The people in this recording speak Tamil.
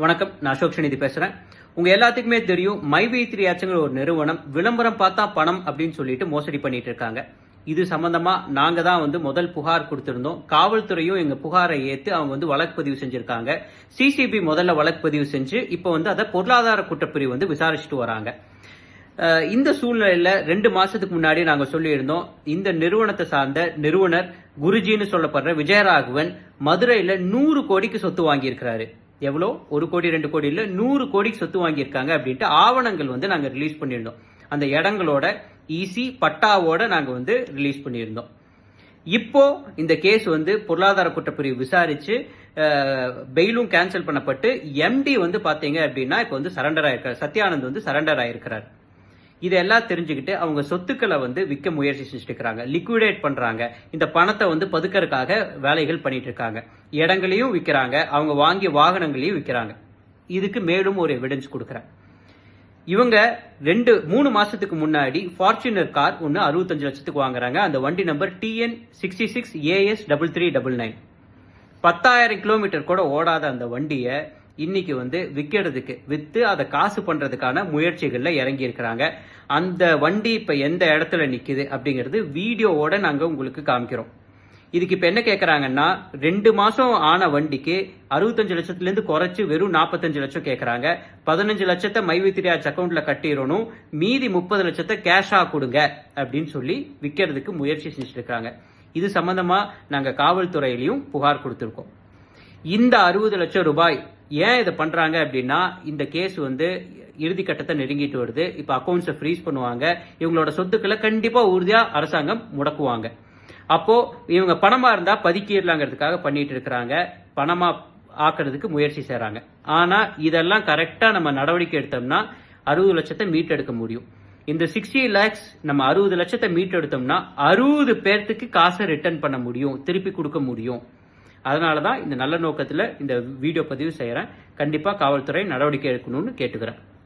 வணக்கம், நான் அசோக் நிதி பேசுறேன். உங்க எல்லாத்துக்குமே தெரியும், மைவி3 ஆச்சுங்கிற ஒரு நிறுவனம் விளம்பரம் பார்த்தா பணம் அப்படின்னு சொல்லிட்டு மோசடி பண்ணிட்டு இருக்காங்க. இது சம்பந்தமா நாங்க தான் முதல் புகார் கொடுத்திருந்தோம். காவல்துறையும் எங்க புகாரை ஏத்து அவங்க வழக்கு பதிவு செஞ்சிருக்காங்க. சிசிபி முதல்ல வழக்கு பதிவு செஞ்சு இப்ப அதை பொருளாதார குற்றப்பிரிவு விசாரிச்சுட்டு வராங்க. இந்த சூழ்நிலையில 2 மாசத்துக்கு முன்னாடி நாங்க சொல்லியிருந்தோம், இந்த நிறுவனத்தை சார்ந்த நிறுவனர் குருஜின்னு சொல்லப்படுற விஜயராகவன் மதுரையில 100 கோடிக்கு சொத்து வாங்கியிருக்கிறாரு. எவ்வளோ? 1 கோடி 2 கோடி இல்ல, 100 கோடிக்கு சொத்து வாங்கியிருக்காங்க அப்படின்ட்டு ஆவணங்கள் நாங்க ரிலீஸ் பண்ணியிருந்தோம். அந்த இடங்களோட ஈசி பட்டாவோட நாங்க ரிலீஸ் பண்ணியிருந்தோம். இப்போ இந்த கேஸ் பொருளாதார குற்றப்பிரிவு விசாரிச்சு பெயிலும் கேன்சல் பண்ணப்பட்டு எம்டி பாத்தீங்க அப்படின்னா இப்ப சரண்டர் ஆயிருக்காரு. சத்யானந்த் சரண்டர் ஆயிருக்கிறார். இதெல்லாம் தெரிஞ்சுக்கிட்டு அவங்க சொத்துக்களை விற்க முயற்சி செஞ்சுட்டு இருக்காங்க, லிக்விடேட் பண்றாங்க. இந்த பணத்தை பதுக்கறதுக்காக வேலைகள் பண்ணிட்டு இருக்காங்க. இடங்களையும் விற்கிறாங்க, அவங்க வாங்கிய வாகனங்களையும் விற்கிறாங்க. இதுக்கு மேலும் ஒரு எவிடன்ஸ் கொடுக்கறேன். இவங்க 3 மாசத்துக்கு முன்னாடி ஃபார்ச்சுனர் கார் ஒன்னு 65 லட்சத்துக்கு வாங்குறாங்க. அந்த வண்டி நம்பர் TN66AS3399. 10,000 கிலோமீட்டர் கூட ஓடாத அந்த வண்டியை இன்னைக்கு விற்கிறதுக்கு வித்து அதை காசு பண்றதுக்கான முயற்சிகள்ல இறங்கி இருக்கிறாங்க. அந்த வண்டி இப்ப எந்த இடத்துல நிக்குது அப்படிங்கிறது வீடியோவோட நாங்க உங்களுக்கு காமிக்கிறோம். இதுக்கு இப்ப என்ன கேக்குறாங்கன்னா, 2 மாசம் ஆன வண்டிக்கு 65 லட்சத்துல இருந்து குறைச்சு வெறும் 45 லட்சம் கேக்குறாங்க. 15 லட்சத்தை மைவி3 அக்கௌண்ட்ல கட்டிடணும், மீதி 30 லட்சத்தை கேஷா கொடுங்க அப்படின்னு சொல்லி விற்கிறதுக்கு முயற்சி செஞ்சுட்டு இருக்காங்க. இது சம்பந்தமா நாங்க காவல்துறையிலையும் புகார் கொடுத்திருக்கோம். இந்த 60 லட்சம் ரூபாய் ஏன் இதை பண்றாங்க அப்படின்னா, இந்த கேஸ் இறுதி கட்டத்தை நெருங்கிட்டு வருது. இப்ப அக்கௌண்ட்ஸை ஃப்ரீஸ் பண்ணுவாங்க. இவங்களோட சொத்துக்களை கண்டிப்பா உறுதியா அரசாங்கம் முடக்குவாங்க. அப்போ இவங்க பணமா இருந்தா பதுக்கிடலாங்கிறதுக்காக பண்ணிட்டு இருக்கிறாங்க, பணமா ஆக்குறதுக்கு முயற்சி செய்யறாங்க. ஆனா இதெல்லாம் கரெக்டா நம்ம நடவடிக்கை எடுத்தோம்னா 60 லட்சத்தை மீட்டெடுக்க முடியும். இந்த 60 lakhs நம்ம 60 லட்சத்தை மீட்டெடுத்தோம்னா 60 பேர்த்துக்கு காசை ரிட்டர்ன் பண்ண முடியும், திருப்பி கொடுக்க முடியும். அதனாலதான் இந்த நல்ல நோக்கத்துல இந்த வீடியோ பதிவு செய்யறேன். கண்டிப்பா காவல்துறை நடவடிக்கை எடுக்கணும்னு கேட்டுக்கிறேன்.